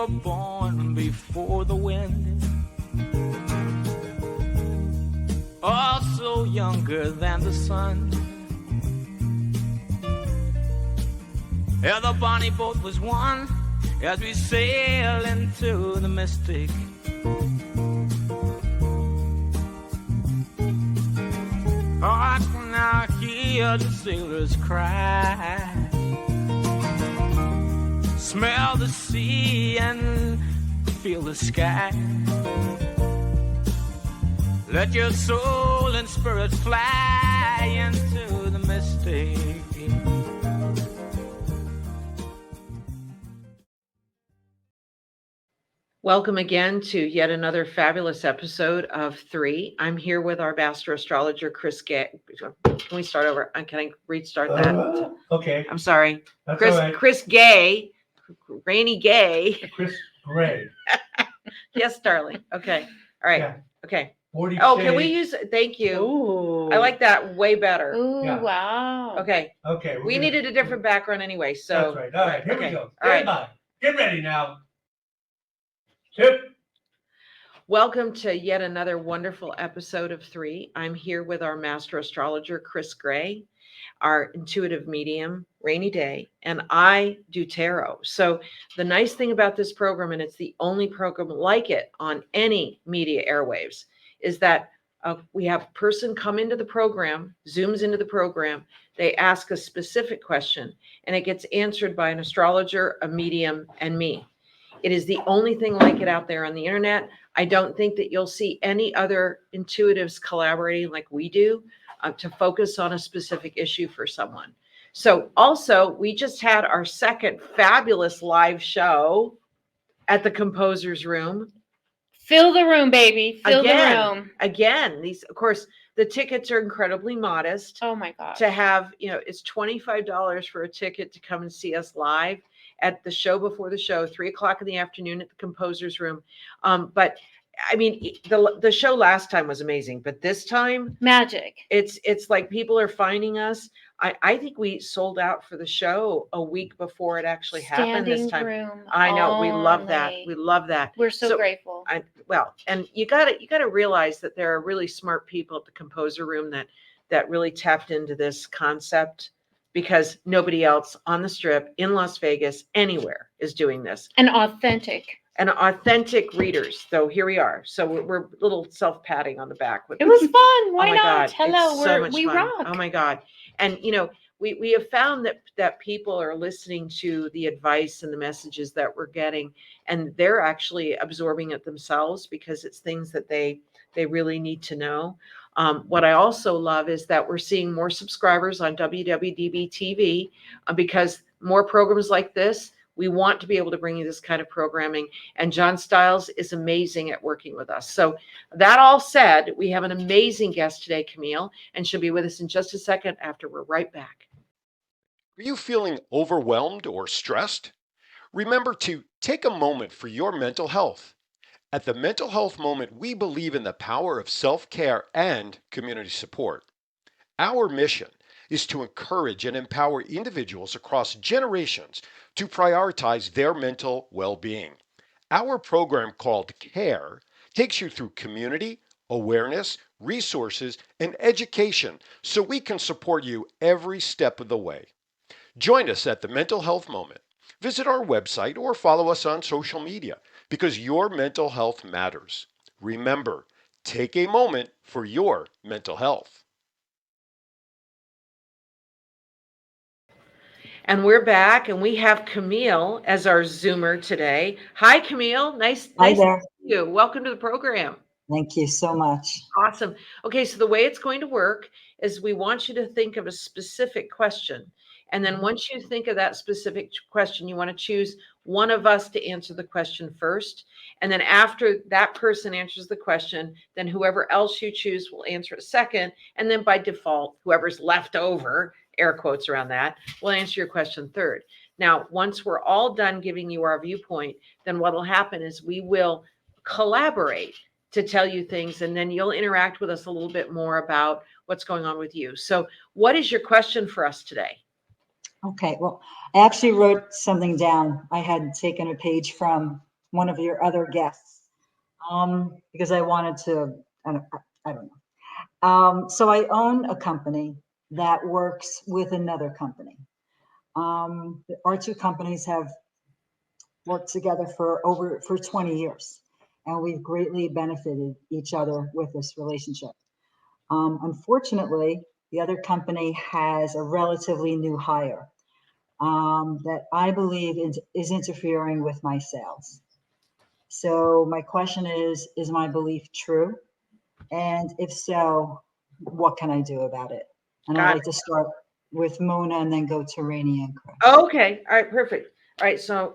were born before the wind, also younger than the sun. Yeah, the bonnie boat was one as we sail into the mystic. I can now hear the sailors cry, smell the sea and feel the sky. Let your soul and spirit fly into the mystic. Welcome again to yet another fabulous episode of Three. I'm here with our master astrologer, Kris Gay. Can we start over? Can I restart that? Okay. I'm sorry. That's Kris, all right. Kris Gay, Rainey Gay. Kris Gray. Yes, darling. Okay. All right. Yeah. Okay. 40 Oh, can we shades. use? Thank you. Ooh. I like that way better. Ooh, Yeah. wow. Okay. Okay. We needed a different background anyway, so. That's right. All right. Here we okay. go. All right. Stand by. Get ready now. Tip. Welcome to yet another wonderful episode of Three. I'm here with our master astrologer, Kris Gray, our intuitive medium, Rainy Day, and I do tarot. So the nice thing about this program, and it's the only program like it on any media airwaves, is that we have a person come into the program, zooms into the program, they ask a specific question, and it gets answered by an astrologer, a medium, and me. It is the only thing like it out there on the internet. I don't think that you'll see any other intuitives collaborating like we do to focus on a specific issue for someone. So also, we just had our second fabulous live show at the Composer's Room. Fill the room, baby. Fill the room. Again, these, of course, the tickets are incredibly modest. Oh my God. To have, it's $25 for a ticket to come and see us live at the show before the show, 3:00 in the afternoon at the Composer's Room. But I mean, the show last time was amazing, but this time magic. It's like people are finding us. I think we sold out for the show a week before it actually happened this time. Room I know. We love that. only. We love that. We're so grateful. And you gotta realize that there are really smart people at the Composer Room that really tapped into this concept, because nobody else on the Strip, in Las Vegas, anywhere is doing this. And authentic readers. So here we are. So we're a little self-patting on the back. It was fun. Why oh my not? God, Hello, it's so much we fun. rock. Oh my God. And we have found that people are listening to the advice and the messages that we're getting, and they're actually absorbing it themselves because it's things that they really need to know. What I also love is that we're seeing more subscribers on WWDBTV because more programs like this. We want to be able to bring you this kind of programming, and John Stiles is amazing at working with us. So that all said, we have an amazing guest today, Camille, and she'll be with us in just a second after we're right back. Are you feeling overwhelmed or stressed? Remember to take a moment for your mental health. At the Mental Health Moment, we believe in the power of self-care and community support. Our mission is to encourage and empower individuals across generations to prioritize their mental well-being. Our program called CARE takes you through community, awareness, resources, and education so we can support you every step of the way. Join us at the Mental Health Moment. Visit our website or follow us on social media because your mental health matters. Remember, take a moment for your mental health. And we're back, and we have Camille as our Zoomer today. Hi, Camille. Nice there. to see you. Welcome to the program. Thank you so much. Awesome. Okay, so the way it's going to work is we want you to think of a specific question. And then once you think of that specific question, you want to choose one of us to answer the question first. And then after that person answers the question, then whoever else you choose will answer it second. And then by default, whoever's left over, air quotes around that, will answer your question third. Now, once we're all done giving you our viewpoint, then what will happen is we will collaborate to tell you things, and then you'll interact with us a little bit more about what's going on with you. So what is your question for us today? Okay, well, I actually wrote something down. I had taken a page from one of your other guests, because I wanted to, I don't know. So I own a company that works with another company. Our two companies have worked together for 20 years, and we've greatly benefited each other with this relationship. Unfortunately, the other company has a relatively new hire that I believe is interfering with my sales. So my question is my belief true? And if so, what can I do about it? And I'd Got like to start with Mona and then go to Rainey and Kris. Okay. All right. Perfect. All right. So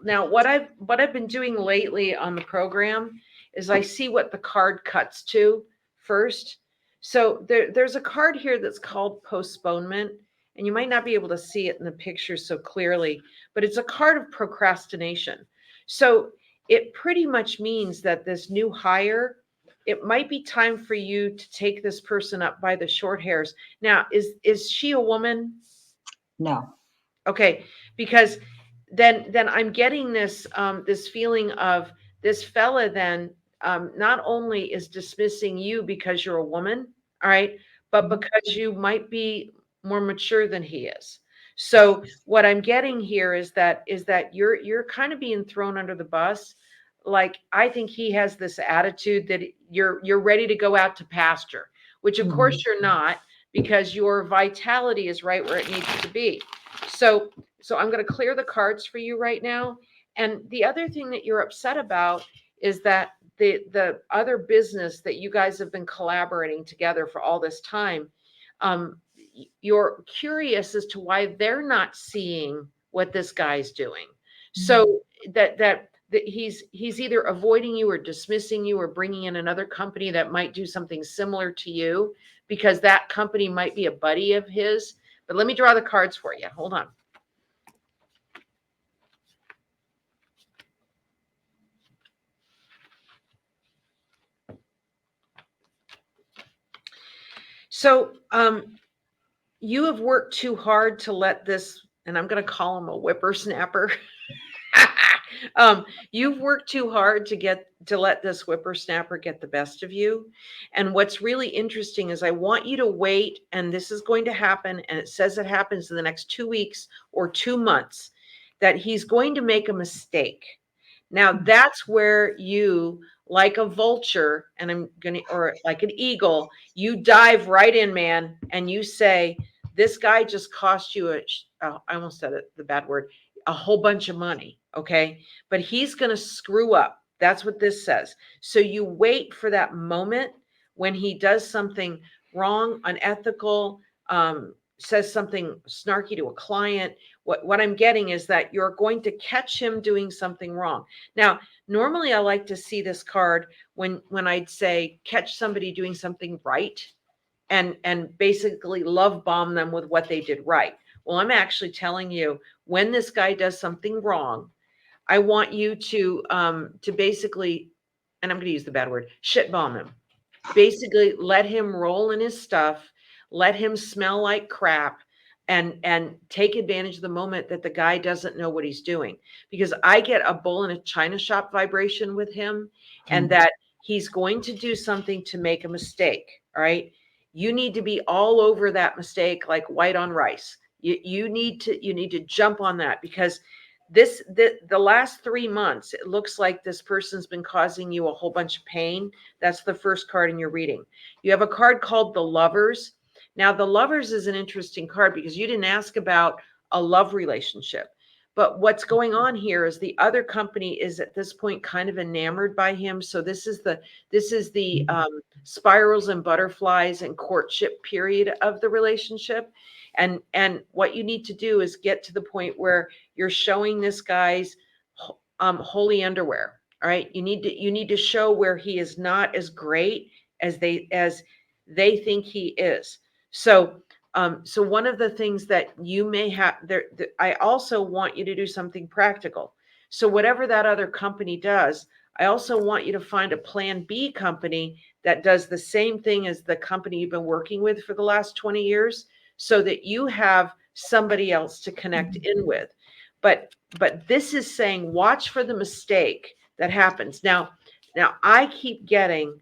now what I've been doing lately on the program is I see what the card cuts to first. So there's a card here that's called postponement, and you might not be able to see it in the picture so clearly, but it's a card of procrastination. So it pretty much means that this new hire, it might be time for you to take this person up by the short hairs. Now, is she a woman? No. Okay, because then I'm getting this this feeling of this fella then not only is dismissing you because you're a woman, all right, but because you might be more mature than he is. So what I'm getting here is that you're kind of being thrown under the bus. Like I think he has this attitude that you're ready to go out to pasture, which of course you're not, because your vitality is right where it needs to be. So I'm going to clear the cards for you right now. And the other thing that you're upset about is that the other business that you guys have been collaborating together for all this time, you're curious as to why they're not seeing what this guy's doing. So that he's either avoiding you or dismissing you or bringing in another company that might do something similar to you, because that company might be a buddy of his. But let me draw the cards for you. Hold on. So you have worked too hard to let this, and I'm going to call him a whippersnapper. You've worked too hard to let this whippersnapper get the best of you. And what's really interesting is I want you to wait, and this is going to happen, and it says it happens in the next 2 weeks or 2 months, that he's going to make a mistake. Now that's where you, like a vulture, or like an eagle, you dive right in, man, and you say, this guy just cost you I almost said it, the bad word, a whole bunch of money. Okay. But he's going to screw up. That's what this says. So you wait for that moment when he does something wrong, unethical, says something snarky to a client. What I'm getting is that you're going to catch him doing something wrong. Now, normally I like to see this card when I'd say catch somebody doing something right and basically love bomb them with what they did right. Well, I'm actually telling you, when this guy does something wrong, I want you to basically, and I'm going to use the bad word, shit bomb him. Basically, let him roll in his stuff, let him smell like crap, and take advantage of the moment that the guy doesn't know what he's doing. Because I get a bull in a china shop vibration with him, and that he's going to do something to make a mistake. All right. You need to be all over that mistake like white on rice. You need to jump on that, because the last 3 months, it looks like this person's been causing you a whole bunch of pain. That's the first card in your reading. You have a card called the Lovers. Now, the Lovers is an interesting card because you didn't ask about a love relationship. But what's going on here is the other company is at this point kind of enamored by him. So this is the spirals and butterflies and courtship period of the relationship. And what you need to do is get to the point where you're showing this guy's holy underwear. All right. You need to show where he is not as great as they think he is. So one of the things that you may have there, I also want you to do something practical. So whatever that other company does, I also want you to find a plan B company that does the same thing as the company you've been working with for the last 20 years, so that you have somebody else to connect in with. but this is saying watch for the mistake that happens. Now I keep getting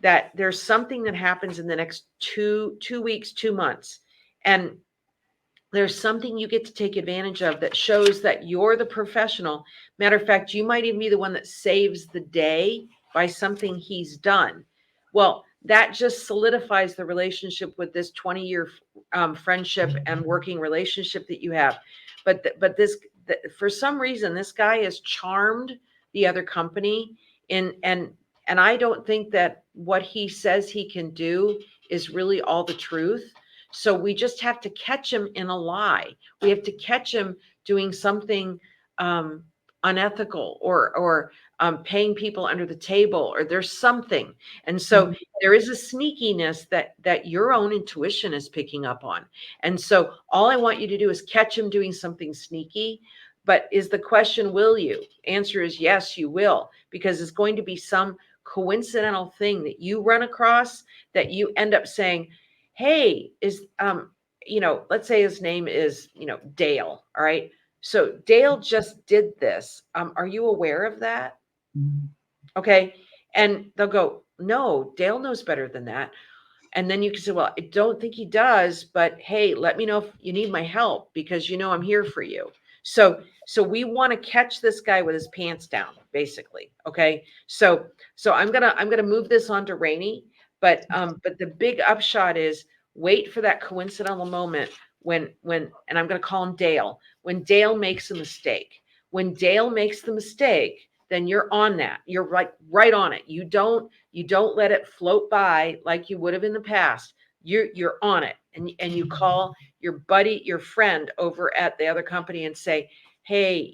that there's something that happens in the next 2 weeks, 2 months, and there's something you get to take advantage of that shows that you're the professional. Matter of fact, you might even be the one that saves the day by something he's done. Well, that just solidifies the relationship with this 20-year friendship and working relationship that you have. But for some reason, this guy has charmed the other company, and I don't think that what he says he can do is really all the truth. So we just have to catch him in a lie. We have to catch him doing something unethical, or paying people under the table, or there's something. And so there is a sneakiness that your own intuition is picking up on. And so all I want you to do is catch him doing something sneaky. But is the question, will you? Answer is yes, you will, because it's going to be some coincidental thing that you run across that you end up saying, hey, is let's say his name is Dale. All right, so Dale just did this. Are you aware of that? Okay. And they'll go, no, Dale knows better than that. And then you can say, well, I don't think he does, but hey, let me know if you need my help, because I'm here for you. So we want to catch this guy with his pants down, basically. Okay. So I'm gonna move this on to Rainey, but the big upshot is wait for that coincidental moment when and I'm gonna call him Dale, when Dale makes a mistake. When Dale makes the mistake, then you're on that. You're right on it. You don't let it float by like you would have in the past. You're on it, and you call your buddy, your friend over at the other company and say, hey,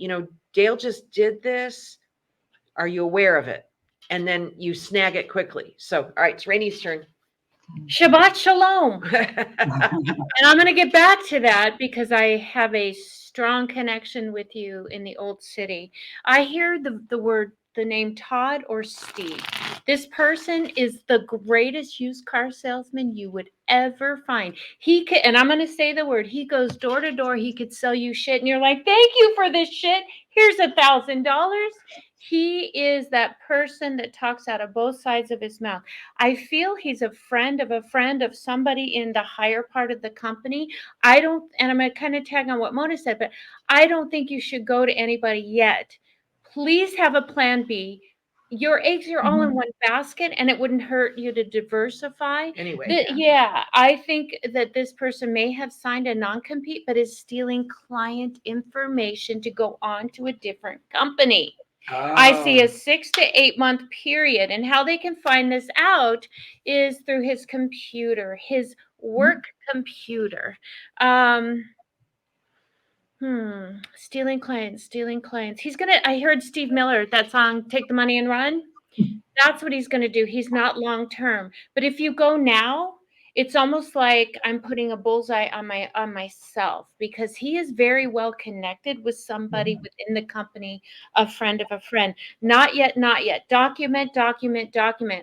Dale just did this. Are you aware of it? And then you snag it quickly. So, all right, it's Rainey's turn. Shabbat shalom. And I'm going to get back to that because I have a strong connection with you in the old city. I hear the name Todd or Steve. This person is the greatest used car salesman you would ever find. He could, and I'm going to say the word, he goes door to door. He could sell you shit, and you're like, thank you for this shit. Here's $1,000. He is that person that talks out of both sides of his mouth. I feel he's a friend of somebody in the higher part of the company. And I'm going to kind of tag on what Mona said, but I don't think you should go to anybody yet. Please have a plan B. Your eggs are all in one basket, and it wouldn't hurt you to diversify. Anyway, yeah, I think that this person may have signed a non-compete, but is stealing client information to go on to a different company. I see a 6 to 8 month period, and how they can find this out is through his computer, his work computer. Stealing clients. I heard Steve Miller, that song, Take the Money and Run. That's what he's going to do. He's not long term. But if you go now, it's almost like I'm putting a bullseye on myself, because he is very well connected with somebody within the company, a friend of a friend. Not yet. Document,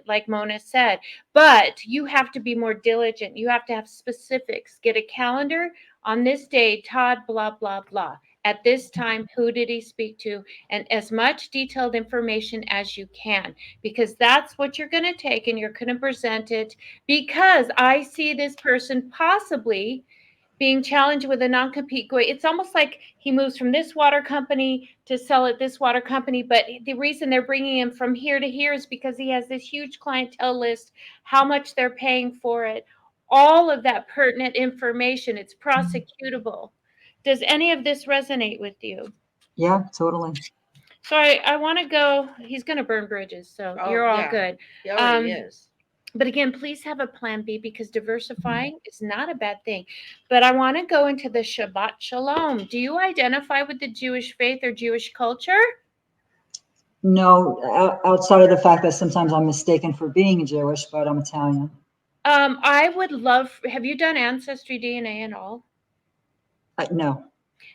like Mona said. But you have to be more diligent. You have to have specifics. Get a calendar. On this day, Todd, blah, blah, blah. At this time, who did he speak to? And as much detailed information as you can, because that's what you're going to take and you're going to present it, because I see this person possibly being challenged with a non-compete. It's almost like he moves from this water company to sell at this water company, but the reason they're bringing him from here to here is because he has this huge clientele list, how much they're paying for it, all of that pertinent information. It's prosecutable. Does any of this resonate with you? Yeah, totally. So I want to go. He's going to burn bridges, so you're all good. He already is. But again, please have a plan B, because diversifying is not a bad thing. But I want to go into the Shabbat Shalom. Do you identify with the Jewish faith or Jewish culture? No, outside of the fact that sometimes I'm mistaken for being Jewish, but I'm Italian. I would love. Have you done Ancestry DNA at all? No.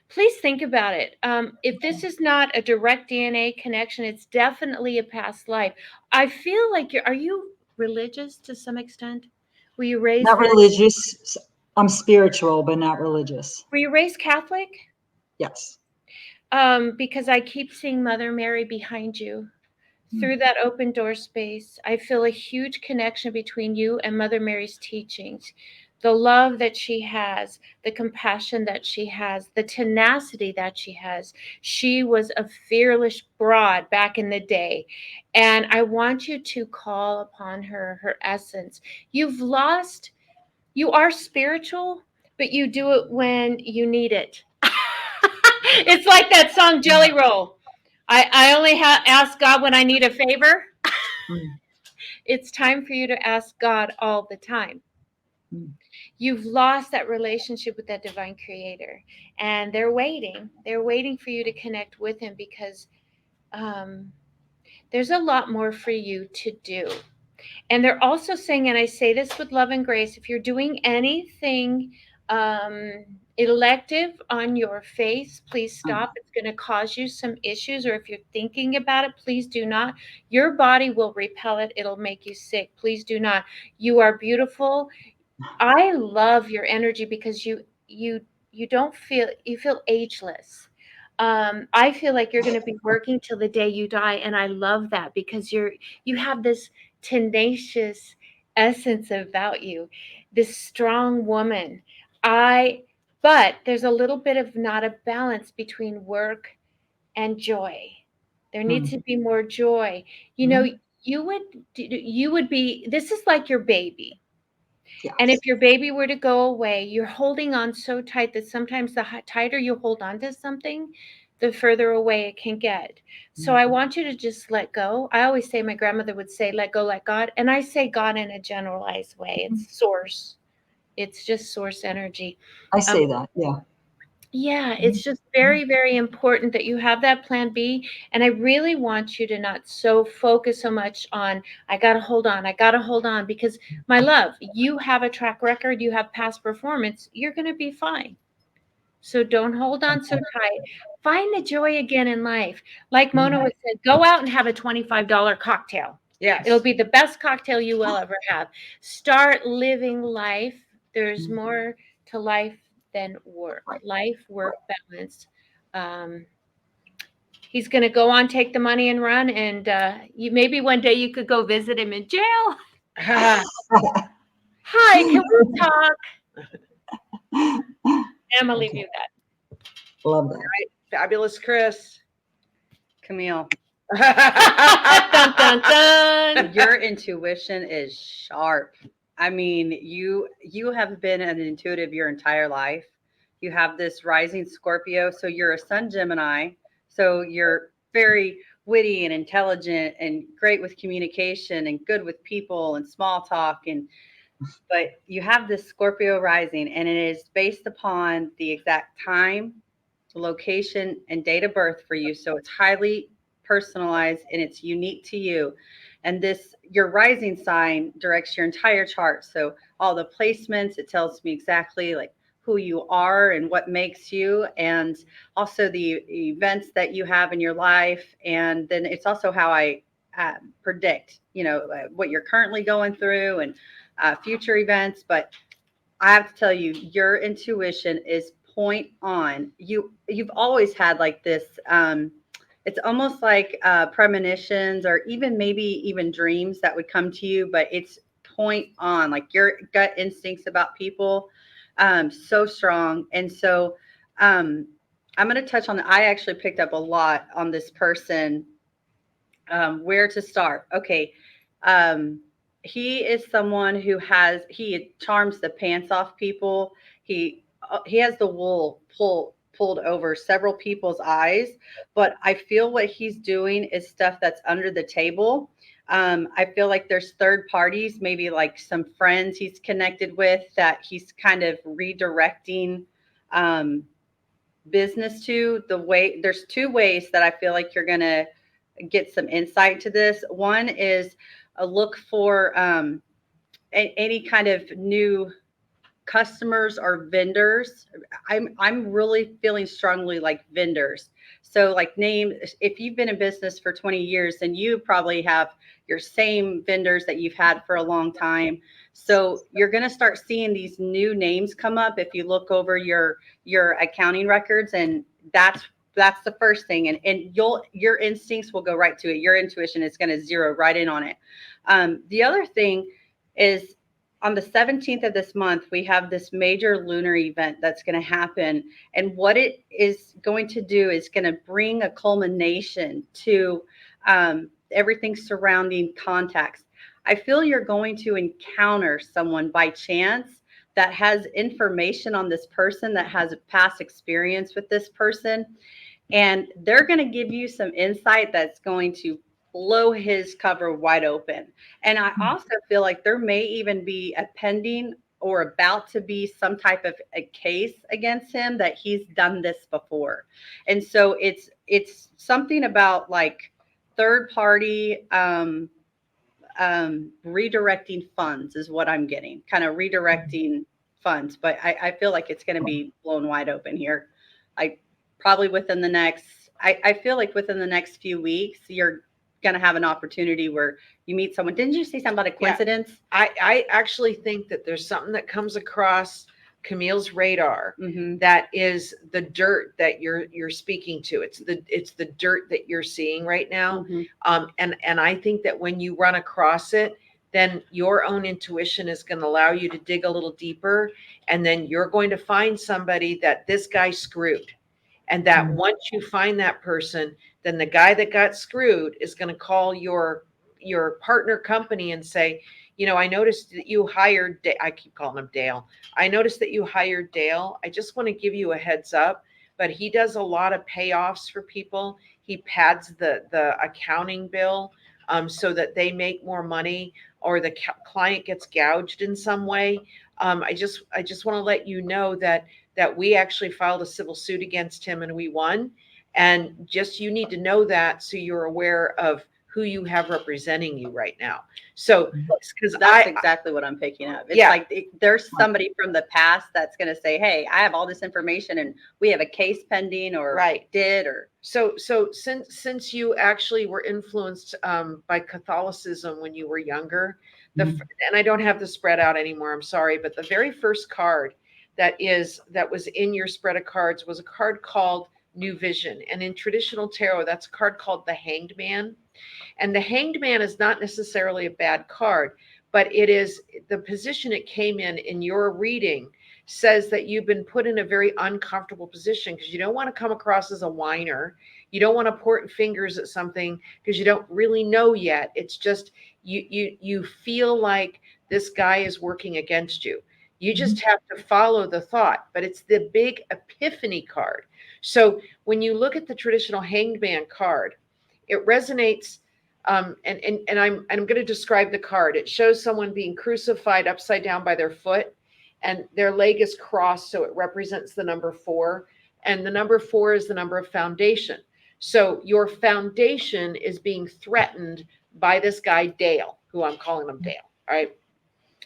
Please think about it. If this is not a direct DNA connection, it's definitely a past life. I feel like are you religious to some extent? Were you raised? Not religious. I'm spiritual, but not religious. Were you raised Catholic? Yes. Because I keep seeing Mother Mary behind you. Mm. Through that open door space, I feel a huge connection between you and Mother Mary's teachings. The love that she has, the compassion that she has, the tenacity that she has. She was a fearless broad back in the day. And I want you to call upon her essence. You are spiritual, but you do it when you need it. It's like that song Jelly Roll. I only ask God when I need a favor. Mm. It's time for you to ask God all the time. Mm. You've lost that relationship with that divine creator, and they're waiting. They're waiting for you to connect with him because there's a lot more for you to do. And they're also saying, and I say this with love and grace, if you're doing anything elective on your face, please stop. It's going to cause you some issues. Or if you're thinking about it, please do not. Your body will repel it. It'll make you sick. Please do not. You are beautiful. I love your energy because you don't feel, you feel ageless. I feel like you're going to be working till the day you die, and I love that because you have this tenacious essence about you, this strong woman. But there's a little bit of not a balance between work and joy. There needs to be more joy. You know, you would be. This is like your baby. And if Yes. your baby were to go away, you're holding on so tight that sometimes the tighter you hold on to something, the further away it can get. So I want you to just let go. I always say, my grandmother would say, let go, let God. And I say God in a generalized way. It's source. It's just source energy. I Um, say that. Yeah. yeah, it's just very, very important that you have that plan B. And I really want you to not so focus so much on, I got to hold on, because my love, you have a track record, you have past performance, you're going to be fine. So don't hold on so tight. Find the joy again in life. Like Mona would say, go out and have a $25 cocktail. Yes. It'll be the best cocktail you will ever have. Start living life. There's more to life than work. Right. Life, work, balance. He's going to go on, take the money and run. And maybe one day you could go visit him in jail. Hi, can we talk? I'm going to leave you that. Love that. Fabulous Kris. Camille, Dun, dun, dun. your intuition is sharp. I mean, you have been an intuitive your entire life. You have this rising Scorpio, so you're a sun Gemini. So you're very witty and intelligent and great with communication and good with people and small talk, but you have this Scorpio rising, and it is based upon the exact time, location, and date of birth for you. So it's highly personalized and it's unique to you. And your rising sign directs your entire chart. So all the placements, it tells me exactly like who you are and what makes you, and also the events that you have in your life. And then it's also how I predict, what you're currently going through and future events. But I have to tell you, your intuition is point on. You've always had like this. It's almost like premonitions, or maybe even dreams that would come to you, but it's point on. Like your gut instincts about people, so strong. And so, I'm going to touch on. I actually picked up a lot on this person. Where to start? Okay. He is someone who he charms the pants off people. He has the wool pulled over several people's eyes, but I feel what he's doing is stuff that's under the table. I feel like there's third parties, maybe like some friends he's connected with, that he's kind of redirecting business to. There's two ways that I feel like you're going to get some insight to this. One is a look for any kind of new customers or vendors. I'm really feeling strongly like vendors. So like if you've been in business for 20 years, then you probably have your same vendors that you've had for a long time. So you're going to start seeing these new names come up if you look over your accounting records, and that's That's the first thing. And your instincts will go right to it. Your intuition is going to zero right in on it. The other thing is on the 17th of this month, we have this major lunar event that's going to happen. And what it is going to do is going to bring a culmination to everything surrounding contacts. I feel you're going to encounter someone by chance that has information on this person, that has a past experience with this person. And they're going to give you some insight that's going to blow his cover wide open. And I also feel like there may even be a pending or about to be some type of a case against him that he's done this before. And so it's something about like third party redirecting funds is what I'm getting, kind of redirecting funds. But I feel like it's going to be blown wide open here. Probably within the next, I feel like within the next few weeks, you're going to have an opportunity where you meet someone. Didn't you say something about a coincidence? I actually think that there's something that comes across Camille's radar Mm-hmm. that is the dirt that you're speaking to. It's the dirt that you're seeing right now. Mm-hmm. And I think that when you run across it, then your own intuition is going to allow you to dig a little deeper, and then you're going to find somebody that this guy screwed. And that once you find that person, then the guy that got screwed is going to call your partner company and say, I noticed that you hired, I keep calling him Dale. I noticed that you hired Dale. I just want to give you a heads up, but he does a lot of payoffs for people. He pads the accounting bill so that they make more money, or the client gets gouged in some way. I just want to let you know that we actually filed a civil suit against him and we won. And just, you need to know that so you're aware of who you have representing you right now. So, because That's exactly what I'm picking up. It's like there's somebody from the past that's going to say, hey, I have all this information and we have a case pending, or So since you actually were influenced by Catholicism when you were younger, and I don't have the spread out anymore, I'm sorry, but the very first card that was in your spread of cards was a card called New Vision. And in traditional tarot, that's a card called the Hanged Man. And the Hanged Man is not necessarily a bad card, but it is the position it came in your reading says that you've been put in a very uncomfortable position because you don't want to come across as a whiner. You don't want to point fingers at something because you don't really know yet. It's just you feel like this guy is working against you. You just have to follow the thought, but it's the big epiphany card. So when you look at the traditional Hanged Man card, it resonates. And I'm going to describe the card. It shows someone being crucified upside down by their foot, and their leg is crossed, so it represents the number 4. And the number 4 is the number of foundation. So your foundation is being threatened by this guy, Dale, who I'm calling him Dale. All right.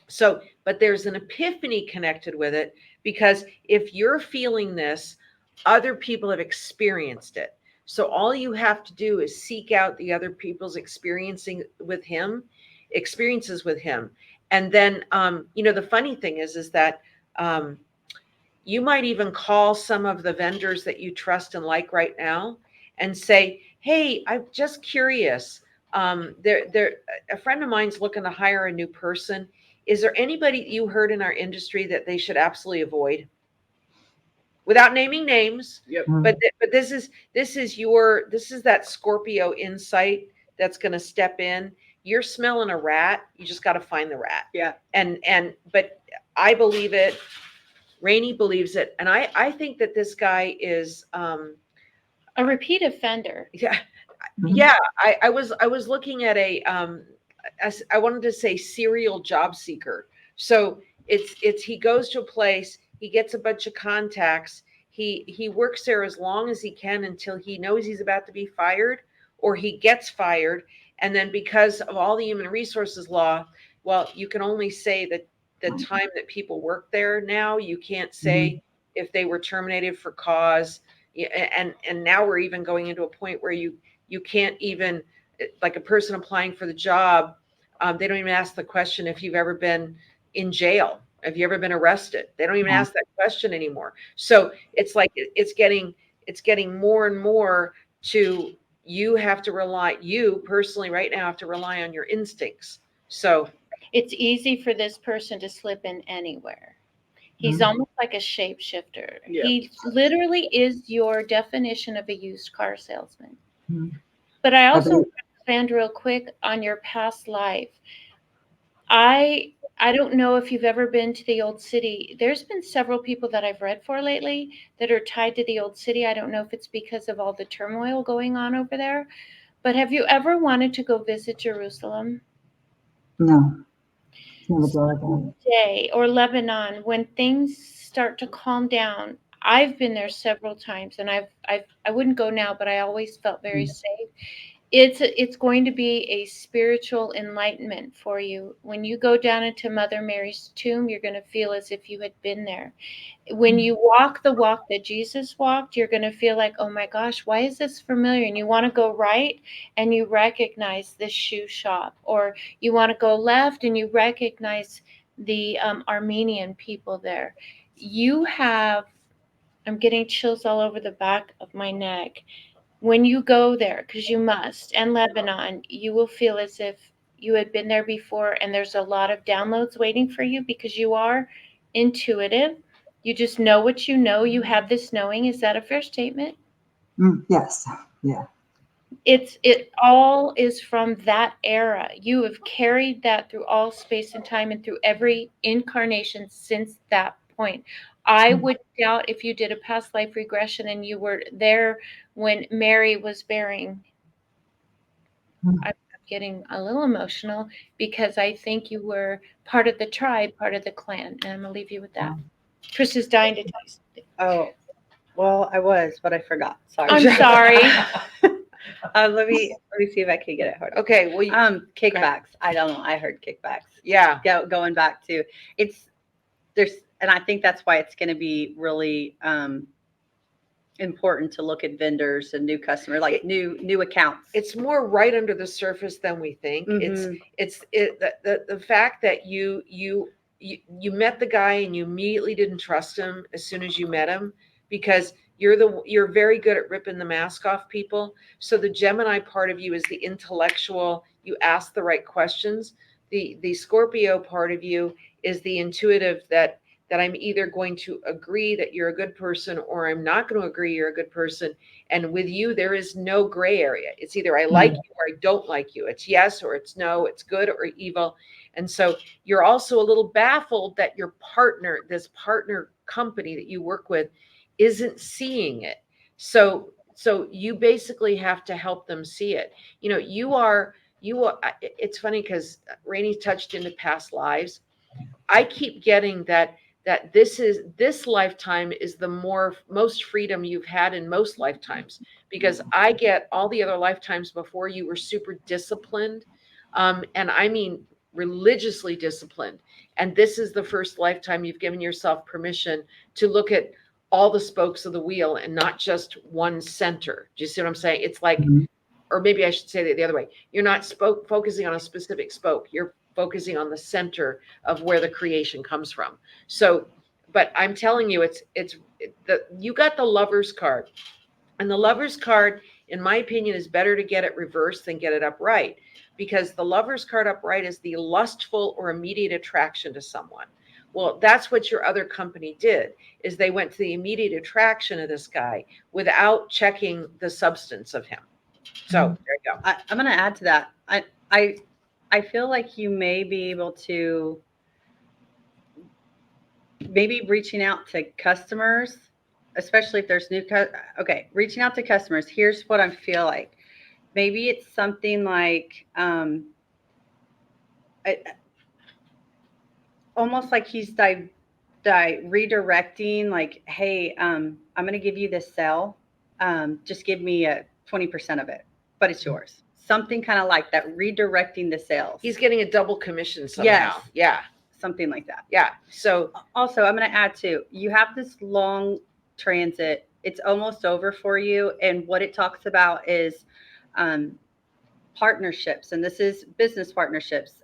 So, but there's an epiphany connected with it, because if you're feeling this, other people have experienced it. So all you have to do is seek out the other people's experiences with him. And then, the funny thing is that you might even call some of the vendors that you trust and like right now and say, hey, I'm just curious. A friend of mine's looking to hire a new person. Is there anybody you heard in our industry that they should absolutely avoid? Without naming names. Yep. But this is that Scorpio insight that's going to step in. You're smelling a rat. You just got to find the rat. Yeah. But I believe it. Rainey believes it, and I think that this guy is a repeat offender. Yeah. Yeah. I was looking at I wanted to say serial job seeker. So it's he goes to a place, he gets a bunch of contacts, he works there as long as he can until he knows he's about to be fired, or he gets fired. And then because of all the human resources law, well, you can only say that the time that people work there now. You can't say if they were terminated for cause. And now we're even going into a point where you can't even, like a person applying for the job, they don't even ask the question if you've ever been in jail. Have you ever been arrested? They don't even ask that question anymore. So it's like it's getting it's getting more and more to you personally right now have to rely on your instincts. So It's easy for this person to slip in anywhere. He's Mhm. almost like a shapeshifter. Yeah. He literally is your definition of a used car salesman. Mhm. But I I also believe- want to expand real quick on your past life. I don't know if you've ever been to the old city. There's been several people that I've read for lately that are tied to the old city. I don't know if it's because of all the turmoil going on over there. But have you ever wanted to go visit Jerusalem? No, it's never thought about it. Day or Lebanon, when things start to calm down. I've been there several times, and I wouldn't go now, but I always felt very safe. It's going to be a spiritual enlightenment for you. When you go down into Mother Mary's tomb, you're going to feel as if you had been there. When you walk the walk that Jesus walked, you're going to feel like, oh my gosh, why is this familiar? And you want to go right and you recognize this shoe shop, or you want to go left and you recognize the Armenian people there. You have, I'm getting chills all over the back of my neck. When you go there, because you must, and Lebanon, you will feel as if you had been there before, and there's a lot of downloads waiting for you because you are intuitive. You just know what you know. You have this knowing. Is that a fair statement? Yes. Yeah. It all is from that era. You have carried that through all space and time and through every incarnation since that point. I would doubt if you did a past life regression and you were there when Mary was bearing. I'm getting a little emotional because I think you were part of the tribe, part of the clan. And I'm gonna leave you with that. Kris is dying to tell you something. Oh, well, I was, but I forgot. Sorry. I'm sorry. Let me see if I can get it. Hold on. okay, well Kickbacks. I don't know. I heard kickbacks. yeah. Going back to and I think that's why it's going to be really important to look at vendors and new customers, like new accounts. It's more right under the surface than we think. Mhm. The fact that you met the guy and you immediately didn't trust him as soon as you met him, because you're very good at ripping the mask off people. So the Gemini part of you is the intellectual. You ask the right questions. The Scorpio part of you is the intuitive, that I'm either going to agree that you're a good person or I'm not going to agree you're a good person. And with you, there is no gray area. It's either I like you or I don't like you. It's yes or it's no. It's good or evil. And so you're also a little baffled that your partner, this partner company that you work with, isn't seeing it. So you basically have to help them see it. You are, it's funny because Rainey touched into past lives. I keep getting that this lifetime is the most freedom you've had in most lifetimes, because I get all the other lifetimes before you were super disciplined, and I mean religiously disciplined, and this is the first lifetime you've given yourself permission to look at all the spokes of the wheel and not just one center. Do you see what I'm saying? It's like, or maybe I should say it the other way. You're not focusing on a specific spoke. You're focusing on the center of where the creation comes from. So, but I'm telling you, you got the Lover's card, and the Lover's card, in my opinion, is better to get it reversed than get it upright, because the Lover's card upright is the lustful or immediate attraction to someone. Well, that's what your other company did, is they went to the immediate attraction of this guy without checking the substance of him. So there you go. I'm going to add to that. I feel like you may be able to maybe reaching out to customers, especially if there's reaching out to customers. Here's what I feel like. Maybe it's something like almost like he's redirecting, like, hey, I'm going to give you this sale. Just give me 20% of it, but it's yours. Something kind of like that, redirecting the sales. He's getting a double commission somehow. Yes. Yeah. Something like that. Yeah. So also, I'm going to add too, you have this long transit. It's almost over for you. And what it talks about is partnerships. And this is business partnerships,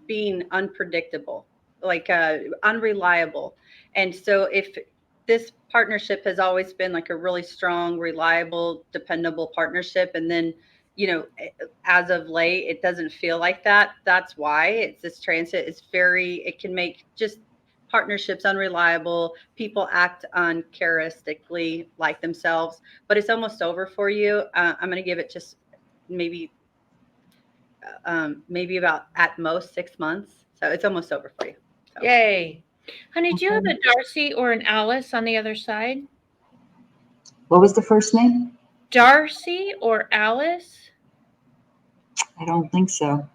being unpredictable, like unreliable. And so if this partnership has always been like a really strong, reliable, dependable partnership. And then, as of late, it doesn't feel like that. That's why it's this transit is it can make just partnerships unreliable. People act uncharacteristically like themselves, but it's almost over for you. I'm going to give it just maybe about at most 6 months. So it's almost over for you. So. Yay. Honey, do you have a Darcy or an Alice on the other side? What was the first name? Darcy or Alice? I don't think so.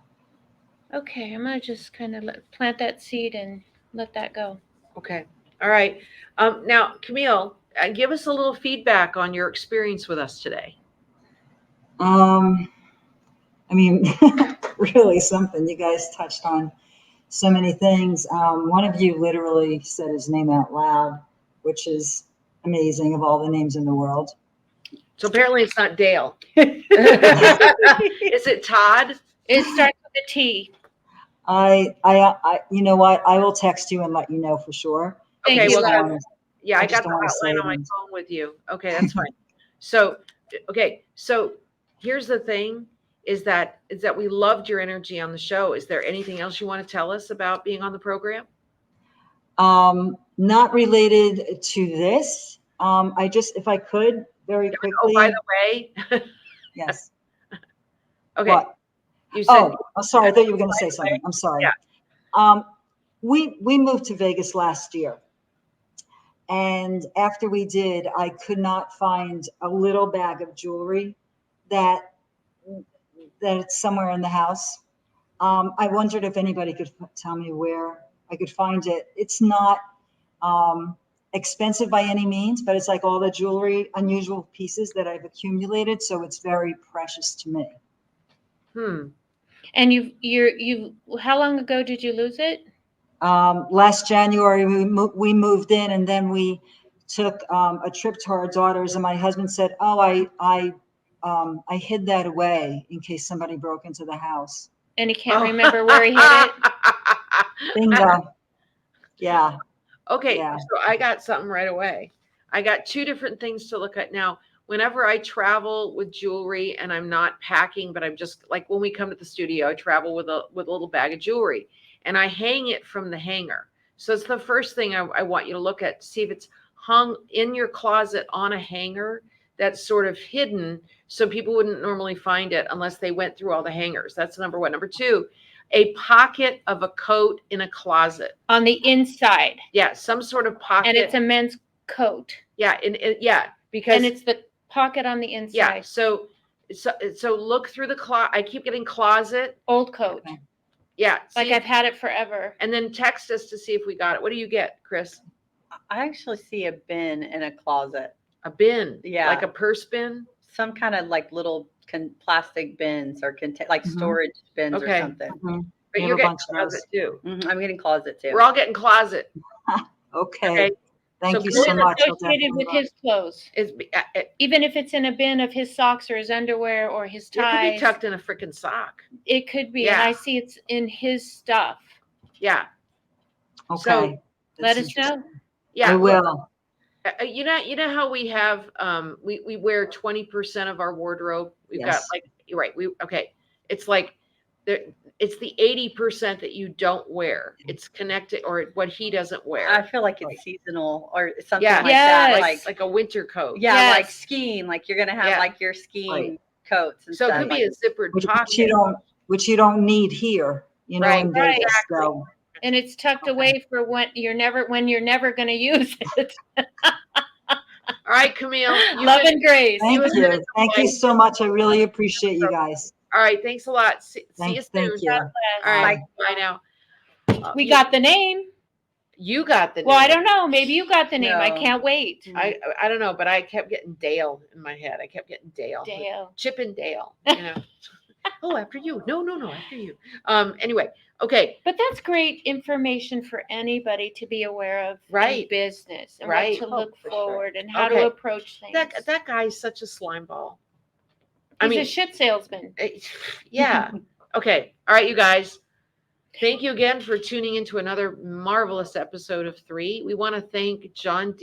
Okay, I'm going to just kind of plant that seed and let that go. Okay. All right. Now, Camille, give us a little feedback on your experience with us today. I mean, really something. You guys touched on so many things. One of you literally said his name out loud, which is amazing of all the names in the world. So apparently it's not Dale. Is it Todd? It starts with a T. You know what? I will text you and let you know for sure. Okay, Thank you, well, love. yeah, I just got the don't wanna say hotline on my names. phone with you. Okay, that's fine. So here's the thing is that we loved your energy on the show. Is there anything else you want to tell us about being on the program? Not related to this. I just, if I could, very quickly. Oh, by the way. Yes. Okay. What? You said. Oh, sorry. I thought you were going to say something. I'm sorry. Yeah. We moved to Vegas last year. And after we did, I could not find a little bag of jewelry that it's somewhere in the house. I wondered if anybody could tell me where I could find it. It's not expensive by any means, but it's like all the jewelry, unusual pieces that I've accumulated. So it's very precious to me. And you how long ago did you lose it? Last January, we moved in, and then we took a trip to our daughters, and my husband said, "Oh, I hid that away in case somebody broke into the house." And he can't remember where he hid it? Bingo. Yeah. Okay, Yeah. so I got something right away. I got two different things to look at now. Whenever I travel with jewelry and I'm not packing, but I'm just like when we come to the studio, I travel with a little bag of jewelry and I hang it from the hanger. So it's the first thing I want you to look at, see if it's hung in your closet on a hanger that's sort of hidden so people wouldn't normally find it unless they went through all the hangers. That's number one. Number two, a pocket of a coat in a closet. On the inside. Yeah, some sort of pocket. And it's a men's coat. Yeah, because and it's the pocket on the inside. Yeah, so look through the closet. I keep getting closet. Old coat. Okay. Yeah. Like I've had it forever. And then text us to see if we got it. What do you get, Kris? I actually see a bin in a closet. A bin? Yeah. Like a purse bin? Some kind of like little plastic bins or like storage bins or something. Mm-hmm. But you're getting closet too. I'm getting closet too. We're all getting closet. Okay. Thank you Kris so much. associated with his clothes. Even if it's in a bin of his socks or his underwear or his ties. It could be tucked in a freaking sock. It could be. Yeah. And I see it's in his stuff. Yeah. Okay. So let us know. Yeah. I will. You know how we have we wear 20% of our wardrobe. We've got like it's like it's the 80% that you don't wear. It's connected or what he doesn't wear. I feel like it's seasonal or something Yeah. like that. Like a winter coat. Yeah, like skiing. Like you're gonna have like your skiing coats and so stuff. it could be a zippered pocket. Which you don't need here, in Vegas. Exactly. So. And it's tucked away for when you're never going to use it. All right, Camille. Love and grace. Thank you so much. I really appreciate you guys. All right. Thanks a lot. See you soon. Thank you. All right. Bye now. We got the name. You got the name. Well, I don't know. Maybe you got the name. No. I can't wait. I don't know, but I kept getting Dale in my head. I kept getting Dale. Chip and Dale. You know. Oh, after you. No, after you. Anyway, okay. But that's great information for anybody to be aware of in business and what to look forward and how to approach things. That guy's such a slime ball. He's a shit salesman. Yeah. Okay. All right, you guys. Thank you again for tuning into another marvelous episode of Three. We want to thank John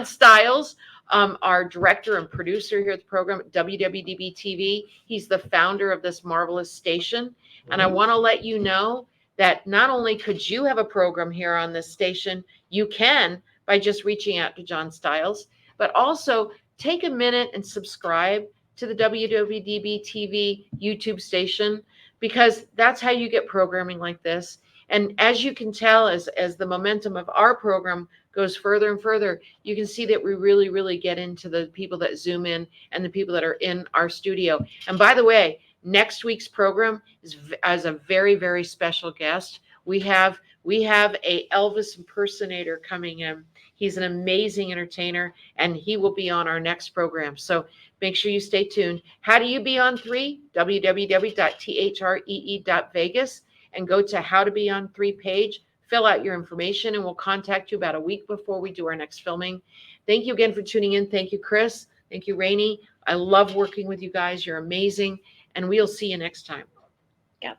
Stiles, our director and producer here at the program at WWDB.TV. He's the founder of this marvelous station. And I want to let you know that not only could you have a program here on this station, you can by just reaching out to John Stiles, but also take a minute and subscribe to the WWDB TV YouTube station, because that's how you get programming like this. And as you can tell, as the momentum of our program goes further and further, you can see that we really get into the people that Zoom in and the people that are in our studio. And by the way, next week's program is as a very special guest. We have a Elvis impersonator coming in. He's an amazing entertainer, and he will be on our next program. So make sure you stay tuned. How do you be on Three? www.THREE.Vegas, and go to How to Be on Three page. Fill out your information, and we'll contact you about a week before we do our next filming. Thank you again for tuning in. Thank you, Kris. Thank you, Rainey. I love working with you guys. You're amazing, and we'll see you next time. Yep.